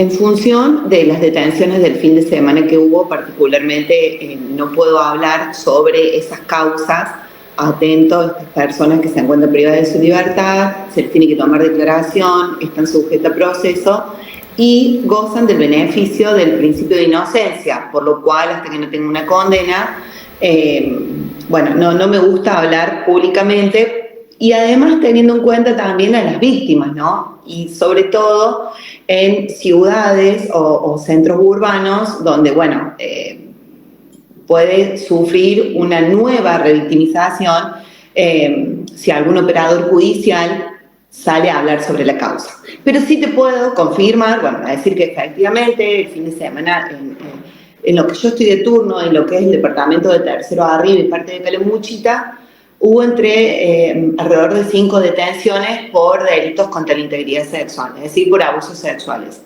En función de las detenciones del fin de semana que hubo, particularmente no puedo hablar sobre esas causas. Atento a estas personas que se encuentran privadas de su libertad, se les tiene que tomar declaración, están sujetas a proceso y gozan del beneficio del principio de inocencia, por lo cual hasta que no tenga una condena, no me gusta hablar públicamente, y además teniendo en cuenta también a las víctimas, ¿no? Y sobre todo en ciudades o centros urbanos donde, puede sufrir una nueva revictimización si algún operador judicial sale a hablar sobre la causa. Pero sí te puedo confirmar, a decir que efectivamente el fin de semana, en lo que yo estoy de turno, en lo que es el departamento de Tercero Arriba y parte de Calamuchita, hubo alrededor de 5 detenciones por delitos contra la integridad sexual, es decir, por abusos sexuales.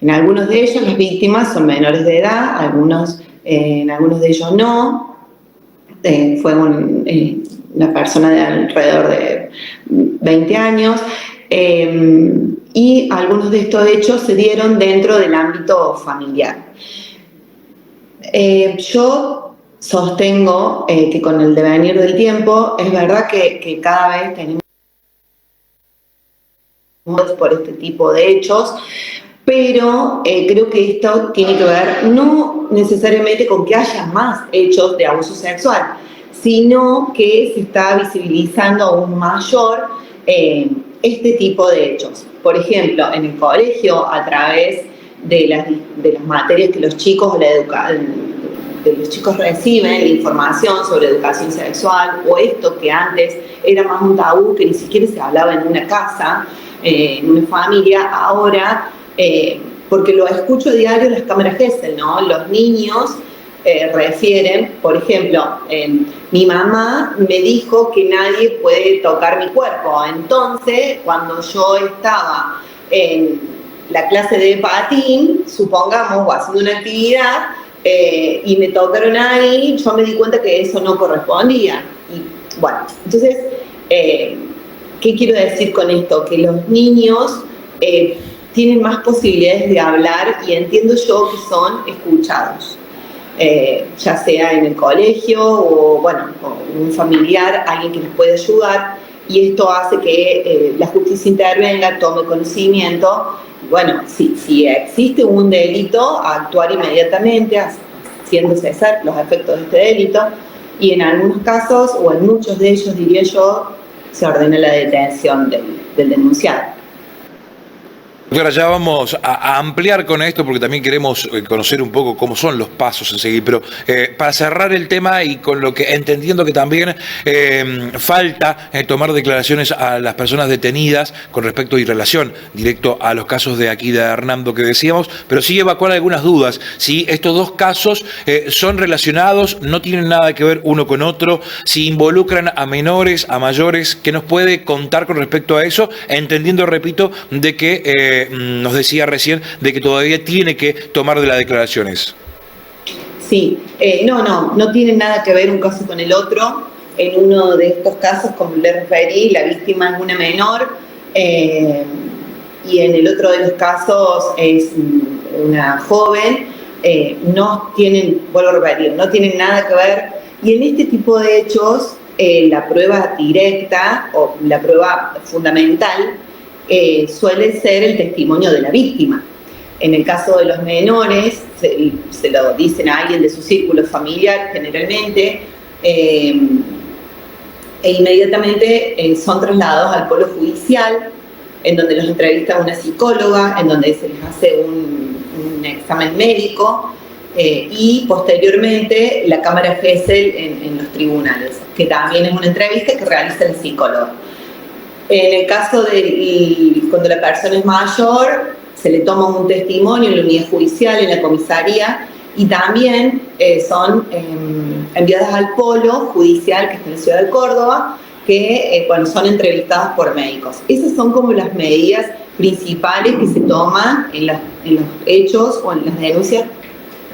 En algunos de ellos las víctimas son menores de edad, en algunos de ellos no. Fue una persona de alrededor de 20 años. Y algunos de estos hechos se dieron dentro del ámbito familiar. Yo sostengo que con el devenir del tiempo, es verdad que cada vez tenemos por este tipo de hechos, pero creo que esto tiene que ver no necesariamente con que haya más hechos de abuso sexual, sino que se está visibilizando aún mayor este tipo de hechos. Por ejemplo, en el colegio, a través de las materias que los chicos reciben, la información sobre educación sexual, o esto que antes era más un tabú, que ni siquiera se hablaba en una casa, en una familia, ahora, porque lo escucho a diario en las cámaras Gesell, ¿no? Los niños refieren, por ejemplo, mi mamá me dijo que nadie puede tocar mi cuerpo. Entonces, cuando yo estaba en la clase de patín, supongamos, o haciendo una actividad, y me tocaron ahí, yo me di cuenta que eso no correspondía. Y bueno, entonces, ¿qué quiero decir con esto? Que los niños tienen más posibilidades de hablar y entiendo yo que son escuchados. Ya sea en el colegio o un familiar, alguien que les puede ayudar, y esto hace que la justicia intervenga, tome conocimiento. Si existe un delito, actuar inmediatamente, haciendo cesar los efectos de este delito, y en algunos casos, o en muchos de ellos, diría yo, se ordena la detención del denunciado. Doctora, ya vamos a ampliar con esto porque también queremos conocer un poco cómo son los pasos a seguir, pero para cerrar el tema y con lo que entendiendo que también falta tomar declaraciones a las personas detenidas con respecto y relación directo a los casos de aquí de Hernando que decíamos, pero sí evacuar algunas dudas, si estos dos casos son relacionados, no tienen nada que ver uno con otro, si involucran a menores, a mayores, ¿qué nos puede contar con respecto a eso? Entendiendo, repito, de que nos decía recién de que todavía tiene que tomar de las declaraciones. Sí, no tiene nada que ver un caso con el otro. En uno de estos casos, como le referí, la víctima es una menor, y en el otro de los casos es una joven. No tienen, vuelvo a repetir, no tienen nada que ver. Y en este tipo de hechos, la prueba directa o la prueba fundamental suele ser el testimonio de la víctima. En el caso de los menores, se lo dicen a alguien de su círculo familiar generalmente, e inmediatamente son trasladados al polo judicial, en donde los entrevista una psicóloga, en donde se les hace un examen médico, y posteriormente la cámara Gesell en los tribunales, que también es una entrevista que realiza el psicólogo. En el caso de cuando la persona es mayor, se le toma un testimonio en la unidad judicial, en la comisaría, y también son enviadas al polo judicial que está en la ciudad de Córdoba, que son entrevistadas por médicos. Esas son como las medidas principales que se toman en los hechos o en las denuncias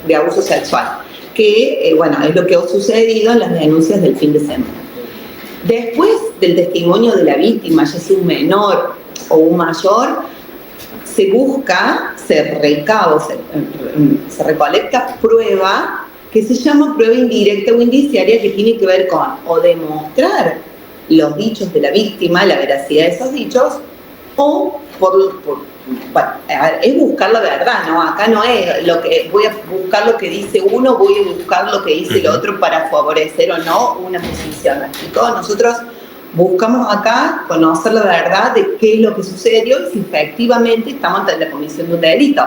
de abuso sexual, que es lo que ha sucedido en las denuncias del fin de semana. Después del testimonio de la víctima, ya sea un menor o un mayor, se busca, se recolecta prueba que se llama prueba indirecta o indiciaria, que tiene que ver con o demostrar los dichos de la víctima, la veracidad de esos dichos, o bueno, es buscar la verdad, ¿no? Acá no es lo que voy a buscar lo que dice uno, voy a buscar lo que dice el otro para favorecer o no una posición. Nosotros buscamos acá conocer la verdad de qué es lo que sucedió y si efectivamente estamos ante la comisión de un delito.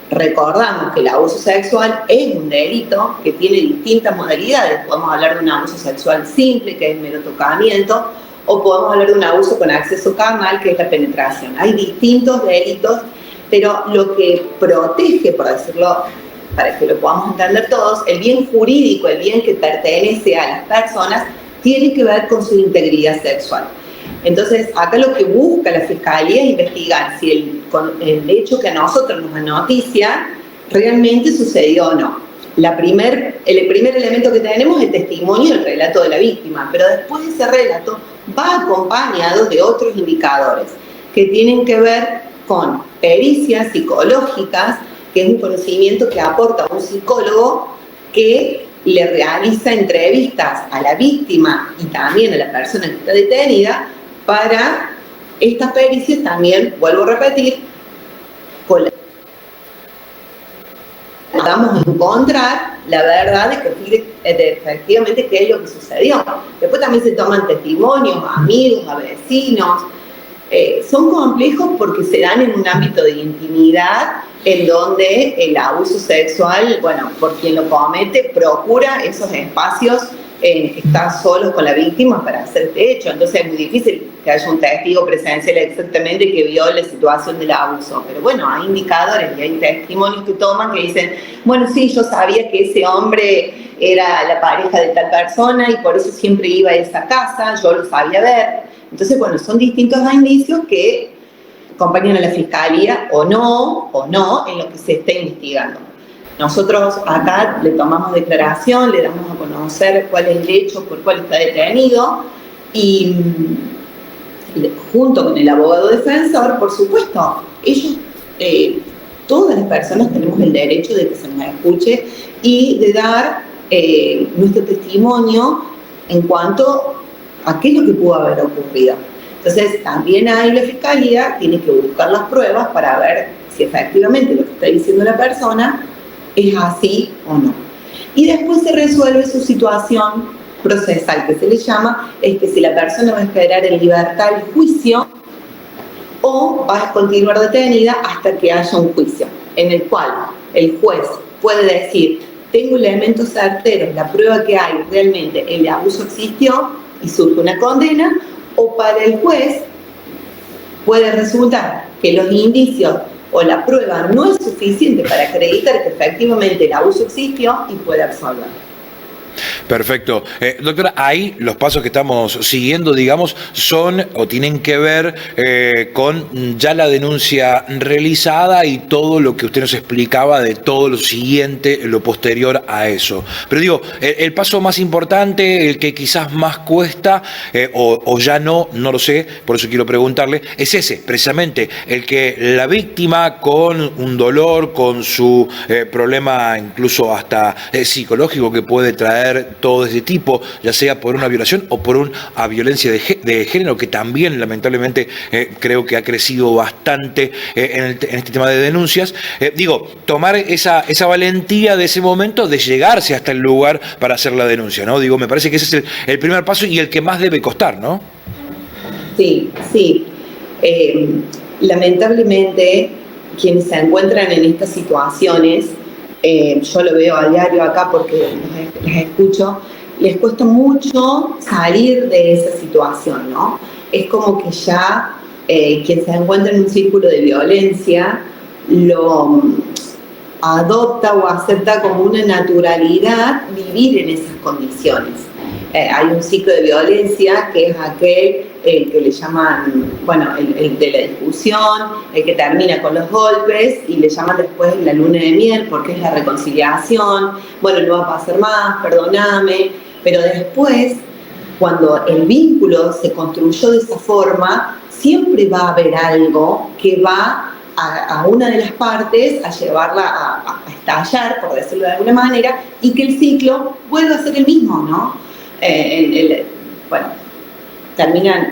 Recordamos que el abuso sexual es un delito que tiene distintas modalidades. Podemos hablar de un abuso sexual simple, que es mero tocamiento, o podemos hablar de un abuso con acceso carnal, que es la penetración. Hay distintos delitos, pero lo que protege, por decirlo, para que lo podamos entender todos, el bien jurídico, el bien que pertenece a las personas, tiene que ver con su integridad sexual. Entonces, acá lo que busca la Fiscalía es investigar si el hecho que a nosotros nos noticia realmente sucedió o no. El primer elemento que tenemos es el testimonio, el relato de la víctima, pero después ese relato va acompañado de otros indicadores que tienen que ver con pericias psicológicas, que es un conocimiento que aporta un psicólogo que le realiza entrevistas a la víctima y también a la persona que está detenida. Para estas pericias también, vuelvo a repetir, podamos encontrar la verdad de efectivamente qué es lo que sucedió. Después también se toman testimonios a amigos, a vecinos. Son complejos porque se dan en un ámbito de intimidad en donde el abuso sexual, bueno, por quien lo comete, procura esos espacios estar solos con la víctima para hacer este hecho. Entonces es muy difícil que haya un testigo presencial exactamente que vio la situación del abuso. Pero bueno, hay indicadores y hay testimonios que toman que dicen, bueno, sí, yo sabía que ese hombre era la pareja de tal persona y por eso siempre iba a esa casa, yo lo sabía ver. Entonces, bueno, son distintos indicios que acompañan a la Fiscalía o no en lo que se está investigando. Nosotros acá le tomamos declaración, le damos a conocer cuál es el hecho por cual está detenido y junto con el abogado defensor, por supuesto, ellos, todas las personas tenemos el derecho de que se nos escuche y de dar nuestro testimonio en cuanto a qué es lo que pudo haber ocurrido. Entonces, también ahí la Fiscalía tiene que buscar las pruebas para ver si efectivamente lo que está diciendo la persona es así o no. Y después se resuelve su situación procesal, que se le llama, es que si la persona va a esperar en libertad el juicio o va a continuar detenida hasta que haya un juicio, en el cual el juez puede decir, tengo elementos certeros, la prueba que hay realmente, el abuso existió y surge una condena, o para el juez puede resultar que los indicios o la prueba no es suficiente para acreditar que efectivamente el abuso existió y puede absolver. Perfecto. Doctora, ahí los pasos que estamos siguiendo, digamos, son o tienen que ver con ya la denuncia realizada y todo lo que usted nos explicaba de todo lo siguiente, lo posterior a eso. Pero digo, el paso más importante, el que quizás más cuesta, o ya no lo sé, por eso quiero preguntarle, es ese, precisamente, el que la víctima con un dolor, con su problema incluso hasta psicológico que puede traer todo ese tipo, ya sea por una violación o por una violencia de género, que también lamentablemente creo que ha crecido bastante en este tema de denuncias. Tomar esa valentía de ese momento de llegarse hasta el lugar para hacer la denuncia, ¿no? Me parece que ese es el primer paso y el que más debe costar, ¿no? Sí. Lamentablemente, quienes se encuentran en estas situaciones, yo lo veo a diario acá porque las escucho, les cuesta mucho salir de esa situación, ¿no? Es como que ya quien se encuentra en un círculo de violencia lo adopta o acepta como una naturalidad vivir en esas condiciones. Hay un ciclo de violencia que es aquel que le llaman, el de la discusión, el que termina con los golpes y le llaman después la luna de miel porque es la reconciliación, no va a pasar más, perdóname, pero después, cuando el vínculo se construyó de esa forma, siempre va a haber algo que va a una de las partes, a llevarla a estallar, por decirlo de alguna manera, y que el ciclo vuelva a ser el mismo, ¿no? Bueno, terminan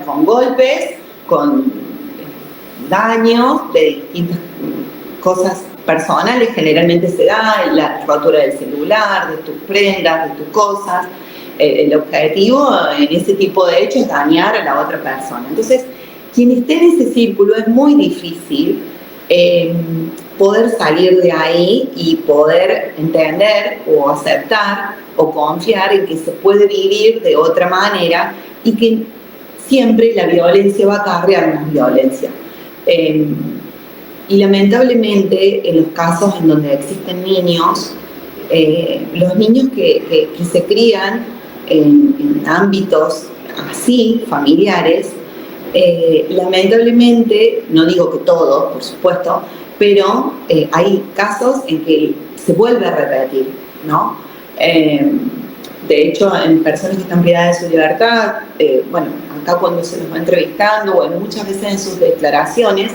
con golpes, con daños de distintas cosas personales, generalmente se da la rotura del celular, de tus prendas, de tus cosas. El objetivo en ese tipo de hechos es dañar a la otra persona. Entonces, quien esté en ese círculo es muy difícil poder salir de ahí y poder entender o aceptar o confiar en que se puede vivir de otra manera y que siempre la violencia va a acarrear más violencia. Y lamentablemente en los casos en donde existen niños, los niños que se crían en ámbitos así, familiares, lamentablemente, no digo que todos, por supuesto, pero hay casos en que se vuelve a repetir, ¿no? De hecho, en personas que están privadas de su libertad, acá cuando se los va entrevistando, o muchas veces en sus declaraciones,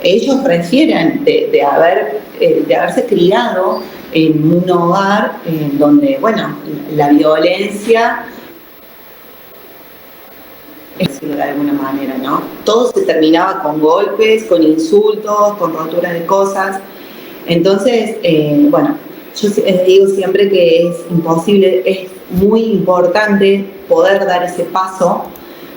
ellos refieren de haberse criado en un hogar en donde, la violencia, decirlo de alguna manera, ¿no? Todo se terminaba con golpes, con insultos, con roturas de cosas. Entonces, yo digo siempre que es imposible, es muy importante poder dar ese paso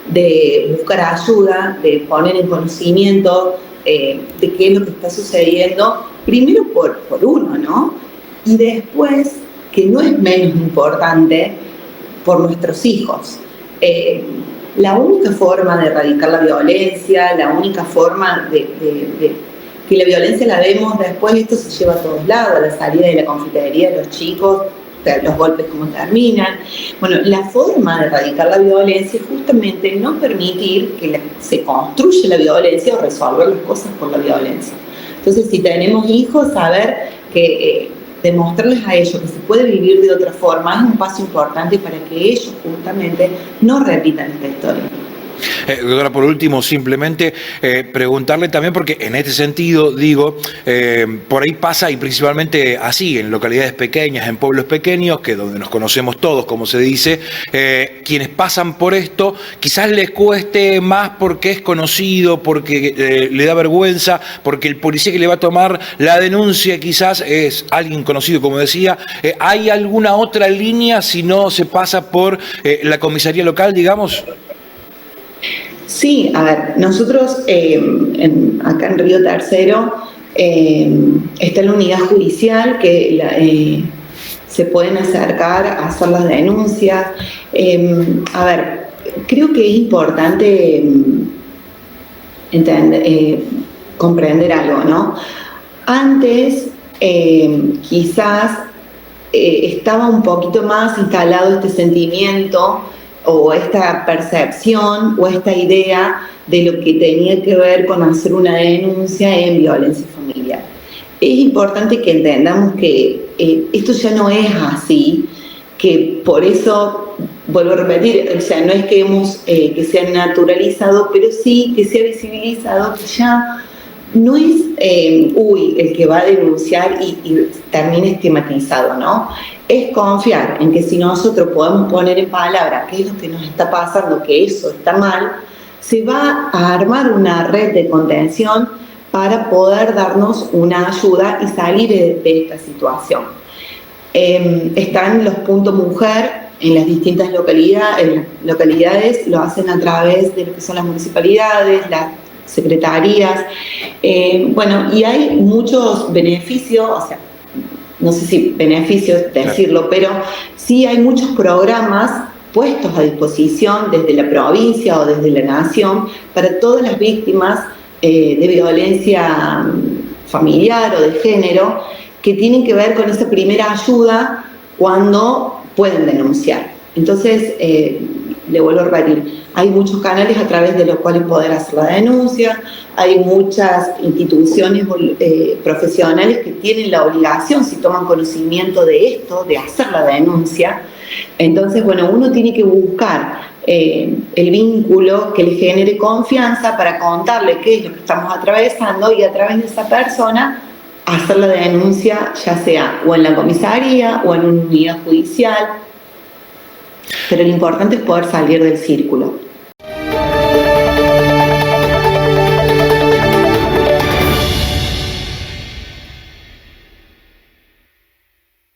de buscar ayuda, de poner en conocimiento de qué es lo que está sucediendo, primero por uno, ¿no? Y después, que no es menos importante, por nuestros hijos. La única forma de erradicar la violencia, la única forma de que la violencia la vemos después, esto se lleva a todos lados, a la salida de la confitería de los chicos, los golpes como terminan. Bueno, la forma de erradicar la violencia es justamente no permitir que se construya la violencia o resolver las cosas por la violencia. Entonces, si tenemos hijos, saber que demostrarles a ellos que se puede vivir de otra forma es un paso importante para que ellos justamente no repitan esta historia. Doctora, por último, simplemente preguntarle también, porque en este sentido, digo, por ahí pasa, y principalmente así, en localidades pequeñas, en pueblos pequeños, que donde nos conocemos todos, como se dice, quienes pasan por esto, quizás les cueste más porque es conocido, porque le da vergüenza, porque el policía que le va a tomar la denuncia quizás es alguien conocido, como decía. ¿Hay alguna otra línea si no se pasa por la comisaría local, digamos? Sí, a ver, nosotros acá en Río Tercero está la unidad judicial que se pueden acercar a hacer las denuncias. A ver, creo que es importante comprender algo, ¿no? Antes quizás estaba un poquito más instalado este sentimiento o esta percepción o esta idea de lo que tenía que ver con hacer una denuncia en violencia familiar. Es importante que entendamos que esto ya no es así, que por eso, vuelvo a repetir, o sea, no es que se ha naturalizado, pero sí que se ha visibilizado que ya no es el que va a denunciar y termina estigmatizado, ¿no? Es confiar en que si nosotros podemos poner en palabras qué es lo que nos está pasando, que eso está mal, se va a armar una red de contención para poder darnos una ayuda y salir de esta situación. Están los puntos mujer en las distintas localidades, lo hacen a través de lo que son las municipalidades, las secretarías, y hay muchos beneficios, o sea, no sé si beneficios decirlo, pero sí hay muchos programas puestos a disposición desde la provincia o desde la nación para todas las víctimas de violencia familiar o de género que tienen que ver con esa primera ayuda cuando pueden denunciar. Entonces, le vuelvo a repetir, hay muchos canales a través de los cuales poder hacer la denuncia, hay muchas instituciones profesionales que tienen la obligación, si toman conocimiento de esto, de hacer la denuncia. Entonces, bueno, uno tiene que buscar el vínculo que le genere confianza para contarle qué es lo que estamos atravesando y a través de esa persona hacer la denuncia, ya sea o en la comisaría o en una unidad judicial. Pero lo importante es poder salir del círculo.